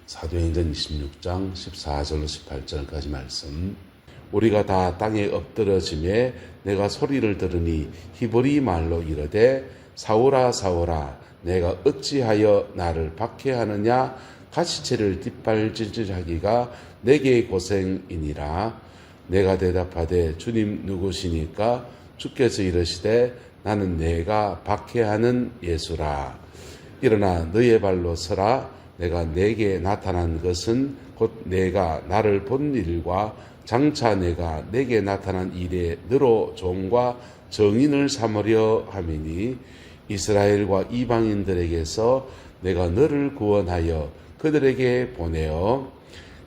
사도행전 26장 14절로 18절까지 말씀. 우리가 다 땅에 엎드러짐에 내가 소리를 들으니 히브리 말로 이르되 사울아 사울아 내가 어찌하여 나를 박해하느냐. 가시체를 뒷발질질하기가 내게 고생이니라. 내가 대답하되 주님 누구시니까. 주께서 이르시되 나는 내가 박해하는 예수라. 일어나 너의 발로 서라. 내가 내게 나타난 것은 곧 내가 나를 본 일과 장차 내가 내게 나타난 일에 너로 종과 정인을 삼으려 함이니 이스라엘과 이방인들에게서 내가 너를 구원하여 그들에게 보내어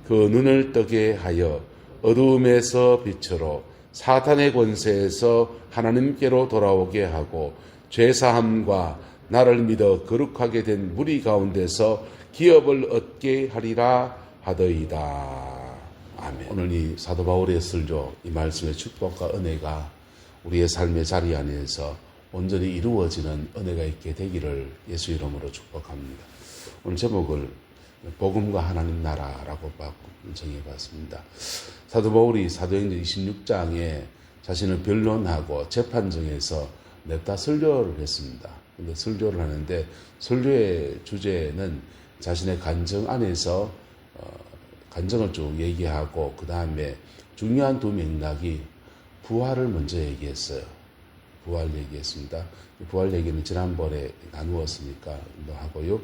그 눈을 뜨게 하여 어두움에서 빛으로 사탄의 권세에서 하나님께로 돌아오게 하고 죄사함과 나를 믿어 거룩하게 된 무리 가운데서 기업을 얻게 하리라 하더이다. 아멘. 오늘 이 사도 바울의 설교, 이 말씀의 축복과 은혜가 우리의 삶의 자리 안에서 온전히 이루어지는 은혜가 있게 되기를 예수 이름으로 축복합니다. 오늘 제목을 복음과 하나님 나라라고 정해봤습니다. 사도 바울이 사도행전 26장에 자신을 변론하고 재판정에서 냅다 설교를 했습니다. 근데 설교를 하는데 설교의 주제는 자신의 간증 안에서 간증을 쭉 얘기하고 그 다음에 중요한 두 맥락이 부활을 먼저 얘기했어요. 부활 얘기했습니다. 부활 얘기는 지난번에 나누었으니까 하고요.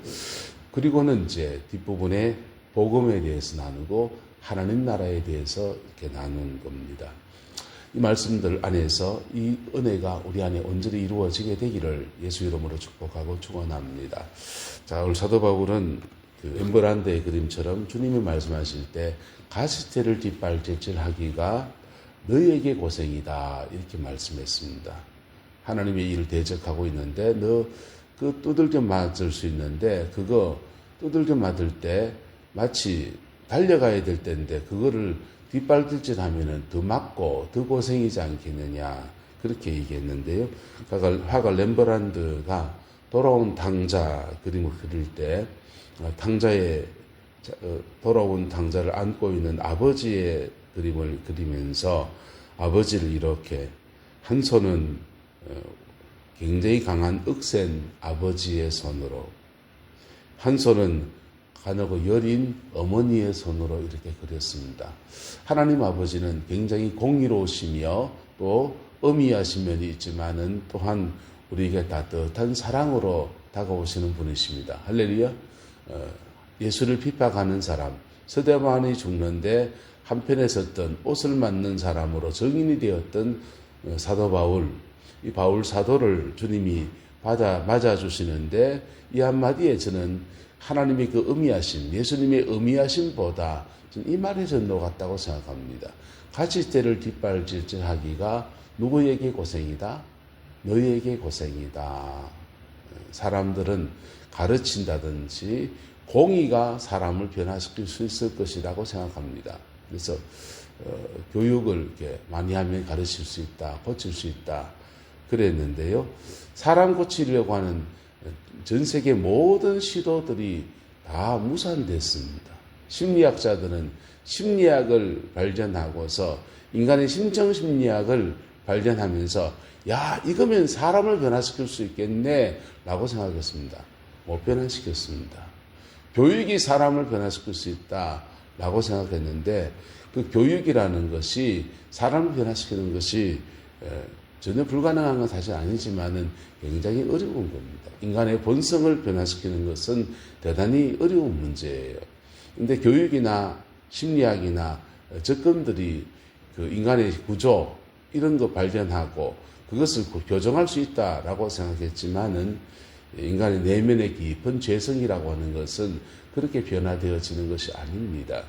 그리고는 이제 뒷부분에 복음에 대해서 나누고 하나님 나라에 대해서 이렇게 나눈 겁니다. 이 말씀들 안에서 이 은혜가 우리 안에 온전히 이루어지게 되기를 예수 이름으로 축복하고 축원합니다. 자, 오늘 사도 바울은 그 엠브란드의 그림처럼 주님이 말씀하실 때 가시태를 뒷발질질하기가 너에게 고생이다 이렇게 말씀했습니다. 하나님의 일을 대적하고 있는데 너 그 두들겨 맞을 수 있는데 그거 두들겨 맞을 때 마치 달려가야 될 때인데 그거를 뒷발질질하면은 더 맞고 더 고생이지 않겠느냐 그렇게 얘기했는데요. 화가 렘브란트가 돌아온 탕자 그림을 그릴 때 탕자에 돌아온 탕자를 안고 있는 아버지의 그림을 그리면서 아버지를 이렇게 한 손은 굉장히 강한 억센 아버지의 손으로 한 손은 가늘고 여린 어머니의 손으로 이렇게 그렸습니다. 하나님 아버지는 굉장히 공의로우시며 또 엄의하신 면이 있지만은 또한 우리에게 따뜻한 사랑으로 다가오시는 분이십니다. 할렐루야. 예수를 핍박하는 사람, 스데반이 죽는데 한편에 섰던 옷을 맞는 사람으로 정인이 되었던 사도 바울, 이 바울 사도를 주님이 맞아주시는데 이 한마디에 저는 하나님의 그 의미하심, 예수님의 의미하심보다 이 말의 전도 같다고 생각합니다. 가시대를 뒷발질질하기가 누구에게 고생이다? 너희에게 고생이다. 사람들은 가르친다든지 공의가 사람을 변화시킬 수 있을 것이라고 생각합니다. 그래서 교육을 이렇게 많이 하면 가르칠 수 있다, 고칠 수 있다 그랬는데요. 사람 고치려고 하는 전 세계 모든 시도들이 다 무산됐습니다. 심리학자들은 심리학을 발견하고서 인간의 심정심리학을 발견하면서 야 이거면 사람을 변화시킬 수 있겠네 라고 생각했습니다. 못 변화시켰습니다. 교육이 사람을 변화시킬 수 있다 라고 생각했는데 그 교육이라는 것이 사람을 변화시키는 것이 전혀 불가능한 건 사실 아니지만은 굉장히 어려운 겁니다. 인간의 본성을 변화시키는 것은 대단히 어려운 문제예요. 근데 교육이나 심리학이나 접근들이 그 인간의 구조 이런 거 발견하고 그것을 교정할 수 있다라고 생각했지만은 인간의 내면의 깊은 죄성이라고 하는 것은 그렇게 변화되어지는 것이 아닙니다.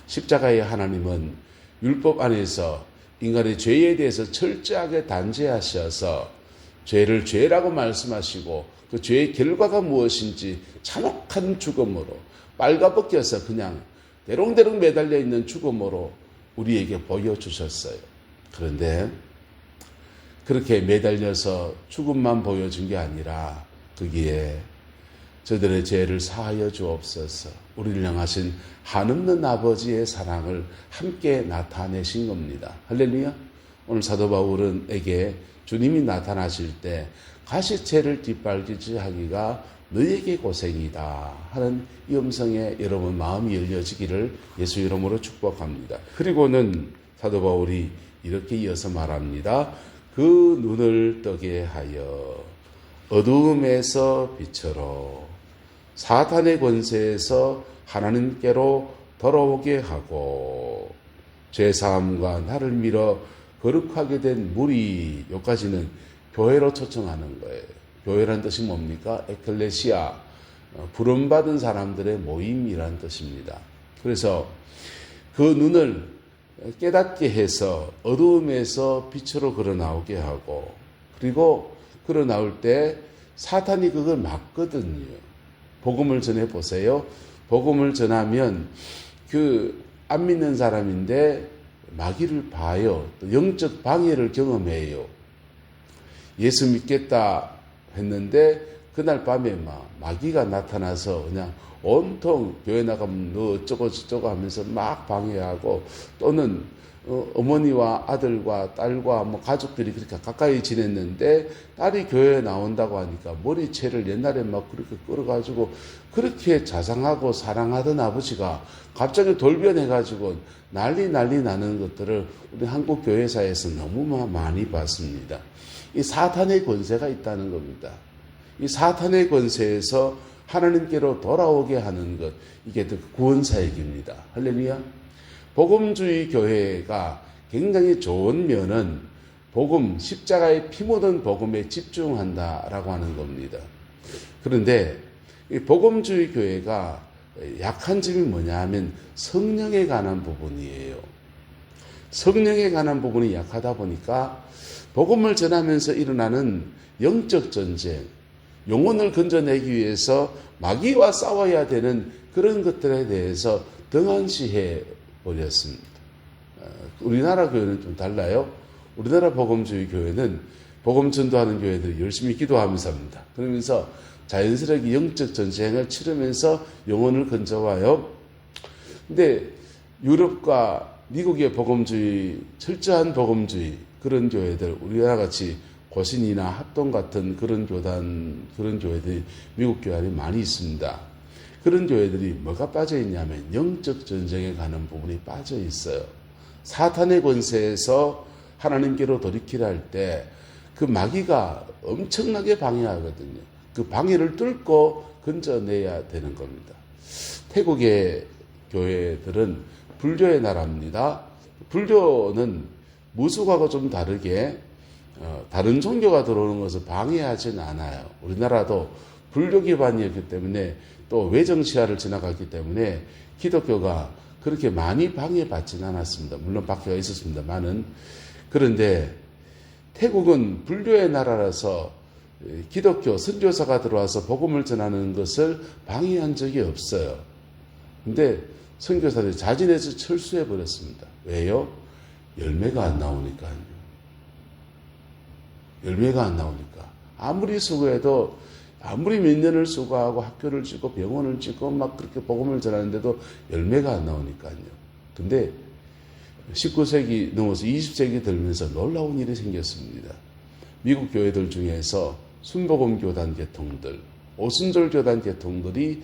십자가의 하나님은 율법 안에서 인간의 죄에 대해서 철저하게 단죄하셔서 죄를 죄라고 말씀하시고 그 죄의 결과가 무엇인지 잔혹한 죽음으로 빨가벗겨서 그냥 대롱대롱 매달려 있는 죽음으로 우리에게 보여주셨어요. 그런데 그렇게 매달려서 죽음만 보여준 게 아니라 거기에 저들의 죄를 사하여 주옵소서. 우리를 향하신 한없는 아버지의 사랑을 함께 나타내신 겁니다. 할렐루야. 오늘 사도 바울에게 주님이 나타나실 때 가시채를 뒷발기지 하기가 너에게 고생이다 하는 이 음성에 여러분 마음이 열려지기를 예수 이름으로 축복합니다. 그리고는 사도 바울이 이렇게 이어서 말합니다. 그 눈을 뜨게 하여 어두움에서 빛으로 사탄의 권세에서 하나님께로 돌아오게 하고 죄사함과 나를 밀어 거룩하게 된 무리, 여기까지는 교회로 초청하는 거예요. 교회란 뜻이 뭡니까? 에클레시아, 부름받은 사람들의 모임이란 뜻입니다. 그래서 그 눈을 깨닫게 해서 어두움에서 빛으로 걸어 나오게 하고, 그리고 걸어 나올 때 사탄이 그걸 막거든요. 복음을 전해 보세요. 복음을 전하면 안 믿는 사람인데 마귀를 봐요. 또 영적 방해를 경험해요. 예수 믿겠다 했는데 그날 밤에 마귀가 나타나서 그냥 온통 교회 나가면 너 어쩌고 저쩌고 하면서 막 방해하고, 또는 어머니와 아들과 딸과 가족들이 그렇게 가까이 지냈는데 딸이 교회에 나온다고 하니까 머리채를 옛날에 막 그렇게 끌어가지고 그렇게 자상하고 사랑하던 아버지가 갑자기 돌변해가지고 난리 나는 것들을 우리 한국 교회사에서 너무 많이 봤습니다. 이 사탄의 권세가 있다는 겁니다. 이 사탄의 권세에서 하나님께로 돌아오게 하는 것, 이게 구원사역입니다. 할렐루야. 복음주의 교회가 굉장히 좋은 면은 복음, 십자가의 피 묻은 복음에 집중한다라고 하는 겁니다. 그런데 이 복음주의 교회가 약한 점이 뭐냐 하면 성령에 관한 부분이에요. 성령에 관한 부분이 약하다 보니까 복음을 전하면서 일어나는 영적 전쟁, 영혼을 건져내기 위해서 마귀와 싸워야 되는 그런 것들에 대해서 등한시해 버렸습니다. 우리나라 교회는 좀 달라요. 우리나라 복음주의 교회는 복음 전도하는 교회들이 열심히 기도하면서 합니다. 그러면서 자연스럽게 영적 전쟁을 치르면서 영혼을 건져와요. 근데 유럽과 미국의 복음주의, 철저한 복음주의, 그런 교회들, 우리나라 같이 고신이나 합동 같은 그런 교회들이 미국 교회 안에 많이 있습니다. 그런 교회들이 뭐가 빠져 있냐면 영적 전쟁에 가는 부분이 빠져 있어요. 사탄의 권세에서 하나님께로 돌이키려 할 때 그 마귀가 엄청나게 방해하거든요. 그 방해를 뚫고 건져내야 되는 겁니다. 태국의 교회들은 불교의 나라입니다. 불교는 무속하고 좀 다르게 다른 종교가 들어오는 것을 방해하지는 않아요. 우리나라도 불교 기반이었기 때문에 또 외정치하를 지나갔기 때문에 기독교가 그렇게 많이 방해받지는 않았습니다. 물론 박해가 있었습니다만은. 그런데 태국은 불교의 나라라서 기독교 선교사가 들어와서 복음을 전하는 것을 방해한 적이 없어요. 근데 선교사들이 자진해서 철수해 버렸습니다. 왜요? 열매가 안 나오니까요. 열매가 안 나오니까. 아무리 수고해도, 아무리 몇 년을 수고하고 학교를 짓고 병원을 짓고 막 그렇게 복음을 전하는데도 열매가 안 나오니까요. 근데 19세기 넘어서 20세기 들면서 놀라운 일이 생겼습니다. 미국 교회들 중에서 순복음 교단 계통들, 오순절 교단 계통들이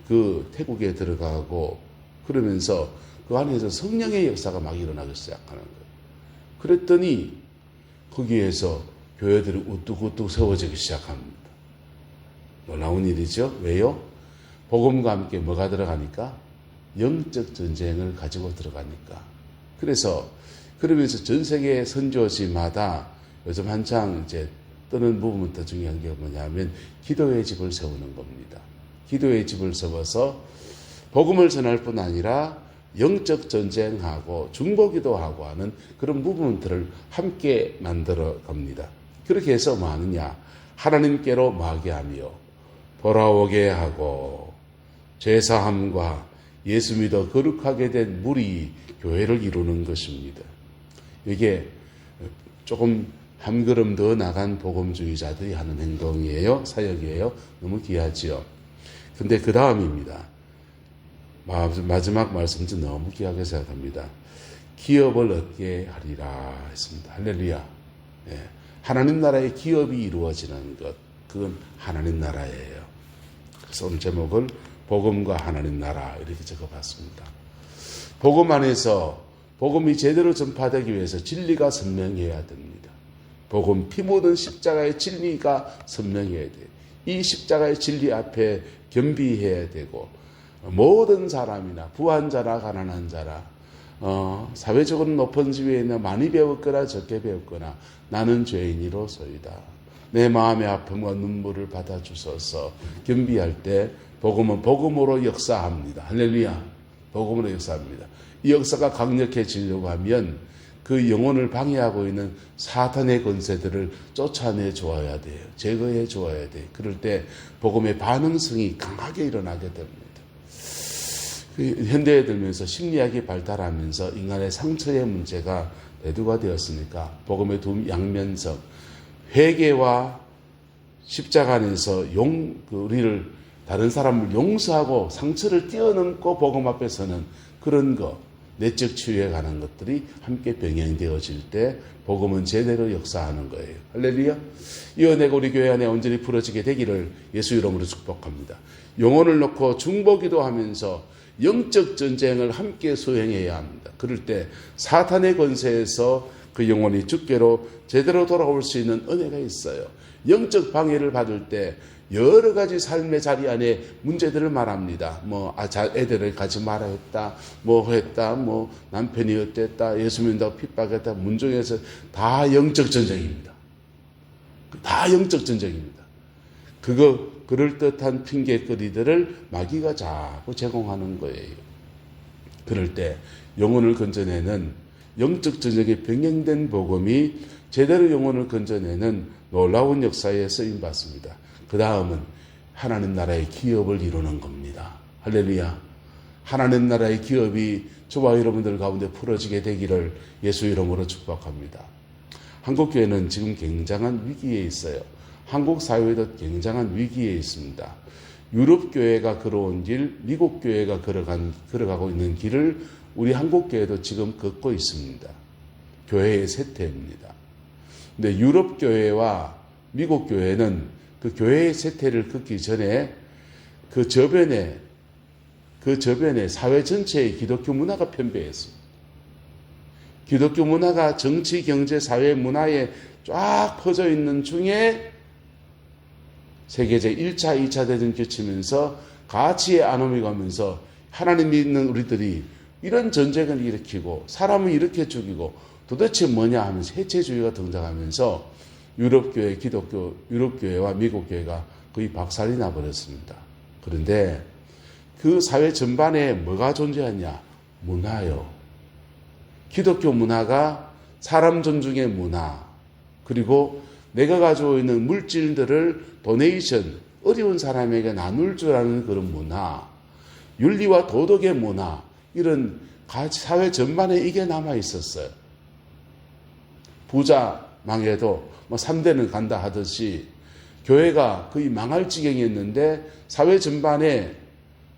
그 태국에 들어가고 그러면서 그 안에서 성령의 역사가 막 일어나기 시작하는 거예요. 그랬더니 거기에서 교회들이 우뚝우뚝 세워지기 시작합니다. 놀라운 일이죠. 왜요? 복음과 함께 뭐가 들어가니까? 영적 전쟁을 가지고 들어가니까. 그러면서 전 세계 선교지마다 요즘 한창 이제 뜨는 부분부터 중요한 게 뭐냐면 기도의 집을 세우는 겁니다. 기도의 집을 세워서 복음을 전할 뿐 아니라 영적 전쟁하고 중보기도 하고 하는 그런 부분들을 함께 만들어 갑니다. 그렇게 해서 뭐 하느냐? 하나님께로 마게 하며 돌아오게 하고 죄사함과 예수 믿어 거룩하게 된 무리 교회를 이루는 것입니다. 이게 조금 한 걸음 더 나간 복음주의자들이 하는 행동이에요. 사역이에요. 너무 귀하지요. 근데 그 다음입니다. 마지막 말씀 좀 너무 귀하게 생각합니다. 기업을 얻게 하리라 했습니다. 할렐루야. 예. 하나님 나라의 기업이 이루어지는 것, 그건 하나님 나라예요. 그래서 오늘 제목을 복음과 하나님 나라 이렇게 적어봤습니다. 복음 안에서 복음이 제대로 전파되기 위해서 진리가 선명해야 됩니다. 복음, 피 묻은 십자가의 진리가 선명해야 돼요. 이 십자가의 진리 앞에 겸비해야 되고, 모든 사람이나 부한 자나 가난한 자나 사회적으로 높은 지위에 있는 많이 배웠거나 적게 배웠거나 나는 죄인이로소이다. 내 마음의 아픔과 눈물을 받아주셔서 겸비할 때 복음은 복음으로 역사합니다. 할렐루야. 복음으로 역사합니다. 이 역사가 강력해지려고 하면 그 영혼을 방해하고 있는 사탄의 권세들을 쫓아내 주어야 돼요. 제거해 주어야 돼요. 그럴 때 복음의 반응성이 강하게 일어나게 됩니다. 현대에 들면서 심리학이 발달하면서 인간의 상처의 문제가 대두가 되었으니까 복음의 두 양면성, 회개와 십자가 안에서 우리를 다른 사람을 용서하고 상처를 뛰어넘고 복음 앞에서는 그런 거, 내적 치유에 관한 것들이 함께 병행되어질 때 복음은 제대로 역사하는 거예요. 할렐루야. 이 은혜가 우리 교회 안에 온전히 풀어지게 되기를 예수 이름으로 축복합니다. 영혼을 놓고 중보기도 하면서 영적 전쟁을 함께 수행해야 합니다. 그럴 때 사탄의 권세에서 그 영혼이 주께로 제대로 돌아올 수 있는 은혜가 있어요. 영적 방해를 받을 때 여러 가지 삶의 자리 안에 문제들을 말합니다. 애들을 가지 마라 했다, 했다, 남편이 어땠다, 예수 믿는다고 핍박했다, 문중에서 다 영적 전쟁입니다. 다 영적 전쟁입니다. 그럴듯한 핑계거리들을 마귀가 자꾸 제공하는 거예요. 그럴 때 영혼을 건져내는 영적 전쟁에 병행된 복음이 제대로 영혼을 건져내는 놀라운 역사에 쓰임받습니다. 그 다음은 하나님 나라의 기업을 이루는 겁니다. 할렐루야. 하나님 나라의 기업이 저와 여러분들 가운데 풀어지게 되기를 예수 이름으로 축복합니다. 한국교회는 지금 굉장한 위기에 있어요. 한국 사회도 굉장한 위기에 있습니다. 유럽교회가 걸어온 길, 미국교회가 걸어가고 있는 길을 우리 한국교회도 지금 걷고 있습니다. 교회의 쇠퇴입니다. 근데 유럽교회와 미국교회는 그 교회의 쇠퇴를 걷기 전에 그 저변에 사회 전체의 기독교 문화가 편배했습니다. 기독교 문화가 정치, 경제, 사회, 문화에 쫙 퍼져 있는 중에 세계적 1차, 2차 대전 겹치면서 가치의 안움이 가면서 하나님 믿는 우리들이 이런 전쟁을 일으키고 사람을 이렇게 죽이고 도대체 뭐냐 하면서 해체주의가 등장하면서 유럽교회와 미국교회가 거의 박살이 나버렸습니다. 그런데 그 사회 전반에 뭐가 존재하냐? 문화요. 기독교 문화가 사람 존중의 문화, 그리고 내가 가지고 있는 물질들을 도네이션, 어려운 사람에게 나눌 줄 아는 그런 문화, 윤리와 도덕의 문화, 이런 사회 전반에 이게 남아 있었어요. 부자 망해도 3대는 간다 하듯이 교회가 거의 망할 지경이었는데 사회 전반에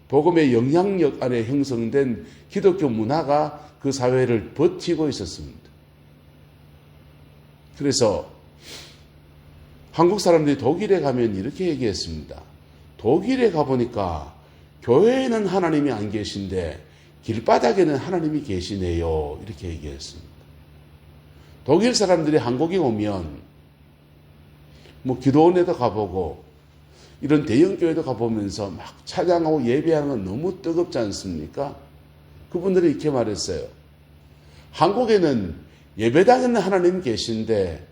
복음의 영향력 안에 형성된 기독교 문화가 그 사회를 버티고 있었습니다. 그래서 한국 사람들이 독일에 가면 이렇게 얘기했습니다. 독일에 가보니까 교회에는 하나님이 안 계신데 길바닥에는 하나님이 계시네요. 이렇게 얘기했습니다. 독일 사람들이 한국에 오면 기도원에도 가보고 이런 대형교회도 가보면서 막 찬양하고 예배하는 건 너무 뜨겁지 않습니까? 그분들이 이렇게 말했어요. 한국에는 예배당에는 하나님 계신데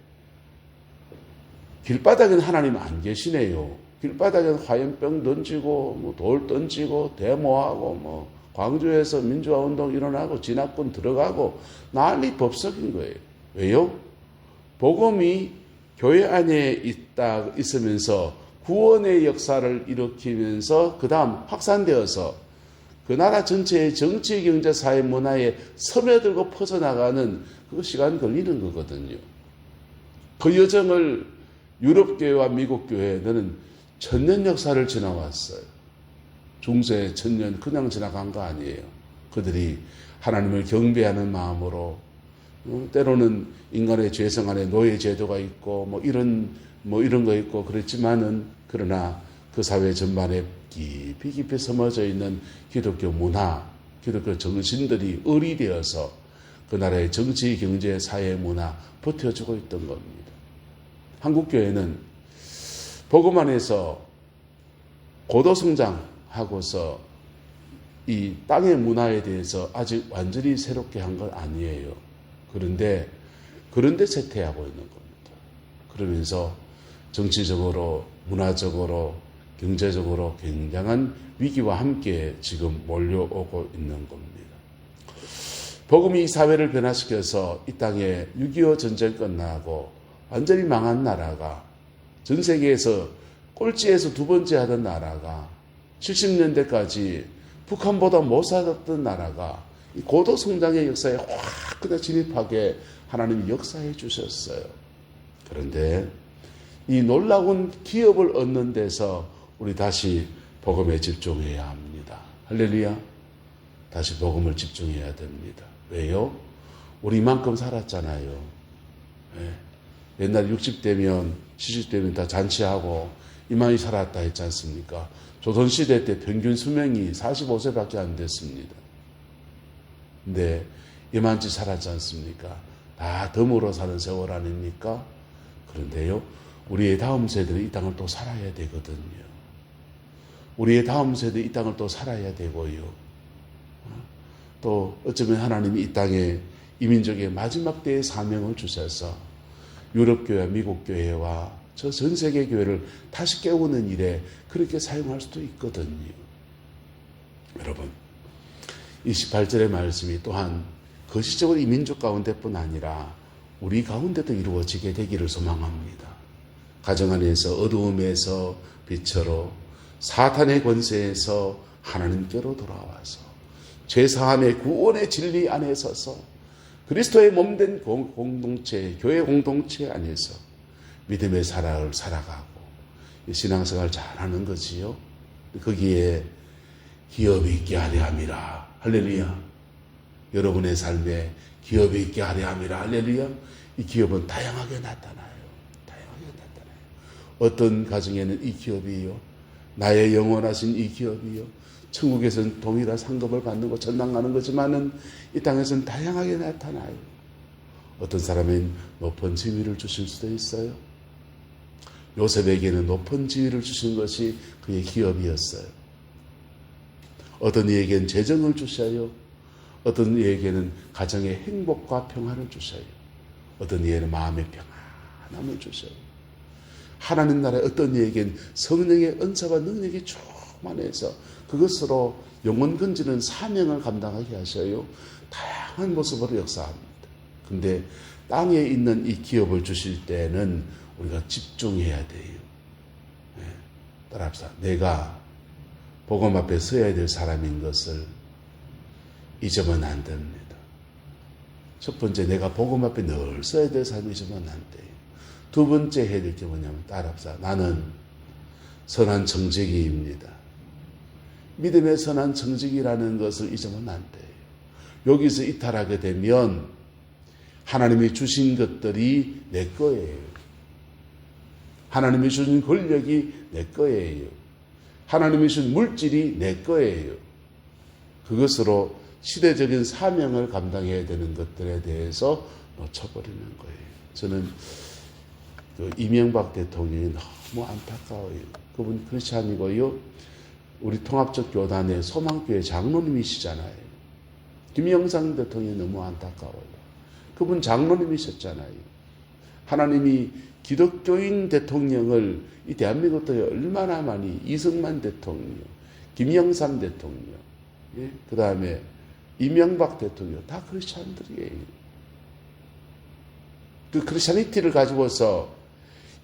길바닥에는 하나님 안 계시네요. 길바닥에는 화염병 던지고 돌 던지고 데모하고 광주에서 민주화운동 일어나고 진압군 들어가고 난리 법석인 거예요. 왜요? 복음이 교회 안에 있으면서 구원의 역사를 일으키면서 그 다음 확산되어서 그 나라 전체의 정치, 경제, 사회, 문화에 스며들고 퍼져나가는 그 시간 걸리는 거거든요. 그 여정을 유럽교회와 미국교회는 천년 역사를 지나왔어요. 중세, 천년 그냥 지나간 거 아니에요. 그들이 하나님을 경배하는 마음으로 때로는 인간의 죄성 안에 노예 제도가 있고 뭐 이런 거 있고 그랬지만은 그러나 그 사회 전반에 깊이 숨어져 있는 기독교 문화, 기독교 정신들이 의리되어서 그 나라의 정치, 경제, 사회, 문화 버텨주고 있던 겁니다. 한국교회는 복음 안에서 고도성장하고서 이 땅의 문화에 대해서 아직 완전히 새롭게 한 건 아니에요. 그런데 쇠퇴하고 있는 겁니다. 그러면서 정치적으로, 문화적으로, 경제적으로 굉장한 위기와 함께 지금 몰려오고 있는 겁니다. 복음이 이 사회를 변화시켜서 이 땅에 6.25 전쟁 끝나고 완전히 망한 나라가 전 세계에서 꼴찌에서 두 번째 하던 나라가 70년대까지 북한보다 못 살았던 나라가 고도 성장의 역사에 확 그냥 진입하게 하나님이 역사해 주셨어요. 그런데 이 놀라운 기업을 얻는 데서 우리 다시 복음에 집중해야 합니다. 할렐루야. 다시 복음을 집중해야 됩니다. 왜요? 우리 이만큼 살았잖아요. 네. 옛날 60대면 70대면 다 잔치하고 이만히 살았다 했지 않습니까? 조선시대 때 평균 수명이 45세밖에 안 됐습니다. 근데 이만치 살았지 않습니까? 다 덤으로 사는 세월 아닙니까? 그런데요, 우리의 다음 세대는 이 땅을 또 살아야 되거든요. 우리의 다음 세대 이 땅을 또 살아야 되고요. 또 어쩌면 하나님이 이 땅에 이민족의 마지막 때의 사명을 주셔서 유럽교회와 미국교회와 저 전 세계 교회를 다시 깨우는 일에 그렇게 사용할 수도 있거든요. 여러분, 28절의 말씀이 또한 거시적으로 이민족 가운데뿐 아니라 우리 가운데도 이루어지게 되기를 소망합니다. 가정 안에서 어두움에서 빛으로 사탄의 권세에서 하나님께로 돌아와서 죄사함의 구원의 진리 안에 서서 그리스도의 몸된 공동체, 교회 공동체 안에서 믿음의 살아를 살아가고 신앙생활 잘하는 거지요. 거기에 기업이 있게 하려 함이라. 할렐루야. 여러분의 삶에 기업이 있게 하려 함이라. 할렐루야. 이 기업은 다양하게 나타나요. 다양하게 나타나요. 어떤 가정에는 이 기업이요, 나의 영원하신 이 기업이요, 천국에서는 동일한 상급을 받는 거, 전당 가는 거지만은 이 땅에서는 다양하게 나타나요. 어떤 사람은 높은 지위를 주실 수도 있어요. 요셉에게는 높은 지위를 주신 것이 그의 기업이었어요. 어떤 이에게는 재정을 주셔요. 어떤 이에게는 가정의 행복과 평안을 주셔요. 어떤 이에게는 마음의 평안함을 주셔요. 하나님 나라의 어떤 이에게는 성령의 은사와 능력이 충만해서 그것으로 영혼 건지는 사명을 감당하게 하셔요. 다양한 모습으로 역사합니다. 근데 땅에 있는 이 기업을 주실 때는 우리가 집중해야 돼요. 네. 따라합시다. 내가 복음 앞에 서야 될 사람인 것을 잊으면 안 됩니다. 첫 번째, 내가 복음 앞에 늘 서야 될 사람이 잊으면 안 돼요. 두 번째 해야 될 게 뭐냐면, 따라합시다. 나는 선한 청지기입니다. 믿음의 선한 청지기라는 것을 잊으면 안 돼요. 여기서 이탈하게 되면 하나님이 주신 것들이 내 거예요. 하나님이 주신 권력이 내 거예요. 하나님이 주신 물질이 내 거예요. 그것으로 시대적인 사명을 감당해야 되는 것들에 대해서 놓쳐버리는 거예요. 저는 이명박 대통령이 너무 안타까워요. 그분 크리스찬이고요, 우리 통합적 교단의 소망교회 장로님이시잖아요. 김영삼 대통령이 너무 안타까워요. 그분 장로님이셨잖아요. 하나님이 기독교인 대통령을 이 대한민국에 얼마나 많이, 이승만 대통령, 김영삼 대통령, 예? 그 다음에 이명박 대통령, 다 크리스찬들이에요. 그 크리스찬리티를 가지고서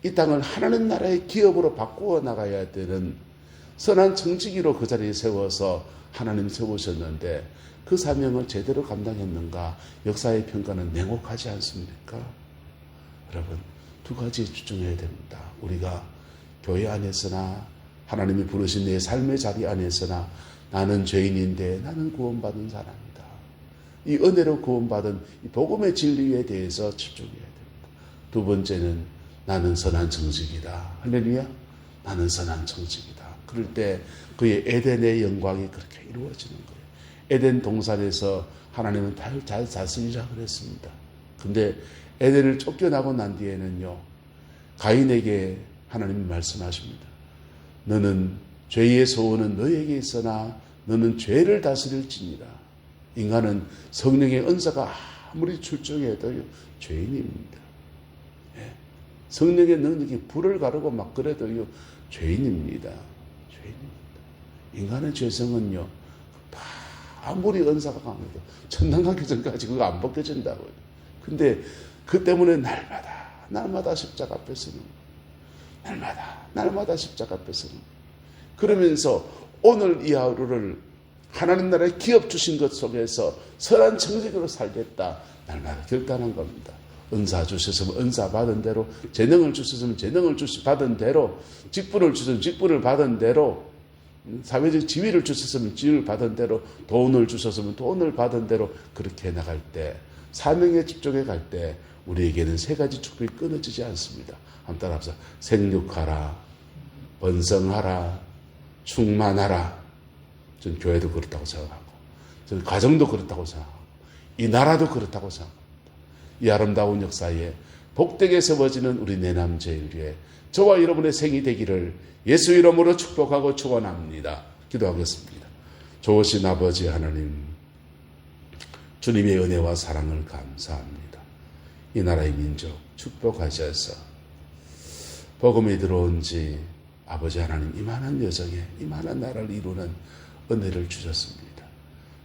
이 땅을 하나님 나라의 기업으로 바꾸어 나가야 되는 선한 청지기로 그 자리에 세워서 하나님 세우셨는데 그 사명을 제대로 감당했는가? 역사의 평가는 냉혹하지 않습니까? 여러분, 두 가지에 집중해야 됩니다. 우리가 교회 안에서나 하나님이 부르신 내 삶의 자리 안에서나 나는 죄인인데 나는 구원받은 사람이다. 이 은혜로 구원받은 이 복음의 진리에 대해서 집중해야 됩니다. 두 번째는 나는 선한 정직이다. 할렐루야. 나는 선한 정직이다. 그럴 때 그의 에덴의 영광이 그렇게 이루어지는 거예요. 에덴 동산에서 하나님은 잘 다스리자 그랬습니다. 근데 에덴을 쫓겨나고 난 뒤에는요, 가인에게 하나님이 말씀하십니다. 너는 죄의 소원은 너에게 있으나 너는 죄를 다스릴지니라. 인간은 성령의 은사가 아무리 출중해도 죄인입니다. 예. 성령의 능력이 불을 가르고 막 그래도 죄인입니다. 죄인입니다. 인간의 죄성은요, 아무리 은사가 강해도 천당 가기 전까지 그거 안 벗겨진다고요. 근데 그 때문에 날마다 십자가 앞에 서는 거예요. 날마다 십자가 앞에 서는 거예요. 그러면서 오늘 이 하루를 하나님 나라의 기업 주신 것 속에서 선한 정직으로 살겠다. 날마다 결단한 겁니다. 은사 주셨으면 은사 받은 대로, 재능을 주셨으면 재능을 받은 대로, 직분을 주셨으면 직분을 받은 대로, 사회적 지위를 주셨으면 지위를 받은 대로, 돈을 주셨으면 돈을 받은 대로 그렇게 나갈 때, 사명에 집중해 갈 때 우리에게는 세 가지 축복이 끊어지지 않습니다. 한번 따라합시다. 생육하라, 번성하라, 충만하라. 저는 교회도 그렇다고 생각하고, 저는 가정도 그렇다고 생각하고, 이 나라도 그렇다고 생각합니다. 이 아름다운 역사에 복되게 세워지는 우리 내남제일교회, 저와 여러분의 생이 되기를 예수 이름으로 축복하고 축원합니다. 기도하겠습니다. 좋으신 아버지 하나님, 주님의 은혜와 사랑을 감사합니다. 이 나라의 민족 축복하셔서 복음이 들어온 지 아버지 하나님 이만한 여정에 이만한 나라를 이루는 은혜를 주셨습니다.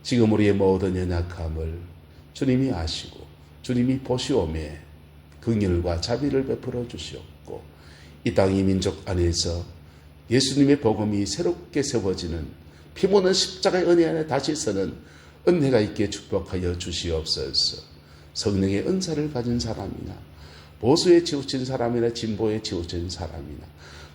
지금 우리의 모든 연약함을 주님이 아시고 주님이 보시오매 긍휼과 자비를 베풀어 주시옵고 이 땅 이 민족 안에서 예수님의 복음이 새롭게 세워지는 피 묻는 십자가의 은혜 안에 다시 서는 은혜가 있게 축복하여 주시옵소서. 성령의 은사를 가진 사람이나 보수에 치우친 사람이나 진보에 치우친 사람이나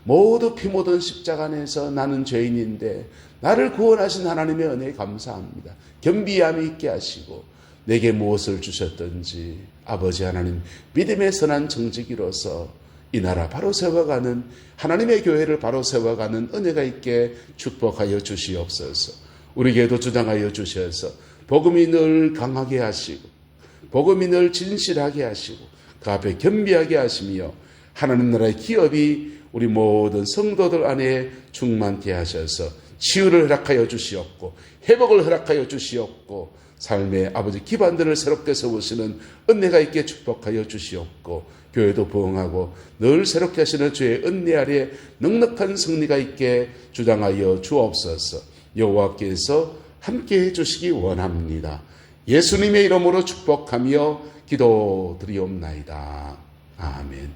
모두 피 묻은 십자가 안에서 나는 죄인인데 나를 구원하신 하나님의 은혜에 감사합니다. 겸비함이 있게 하시고 내게 무엇을 주셨든지 아버지 하나님 믿음의 선한 정직이로서 이 나라 바로 세워가는 하나님의 교회를 바로 세워가는 은혜가 있게 축복하여 주시옵소서. 우리에게도 주장하여 주셔서 복음이 늘 강하게 하시고 복음이 늘 진실하게 하시고 그 앞에 겸비하게 하시며 하나님 나라의 기업이 우리 모든 성도들 안에 충만케 하셔서 치유를 허락하여 주시옵고 회복을 허락하여 주시옵고 삶의 아버지 기반들을 새롭게 세우시는 은혜가 있게 축복하여 주시옵고 교회도 부흥하고 늘 새롭게 하시는 주의 은혜 아래 넉넉한 승리가 있게 주장하여 주옵소서. 여호와께서 함께해 주시기 원합니다. 예수님의 이름으로 축복하며 기도드리옵나이다. 아멘.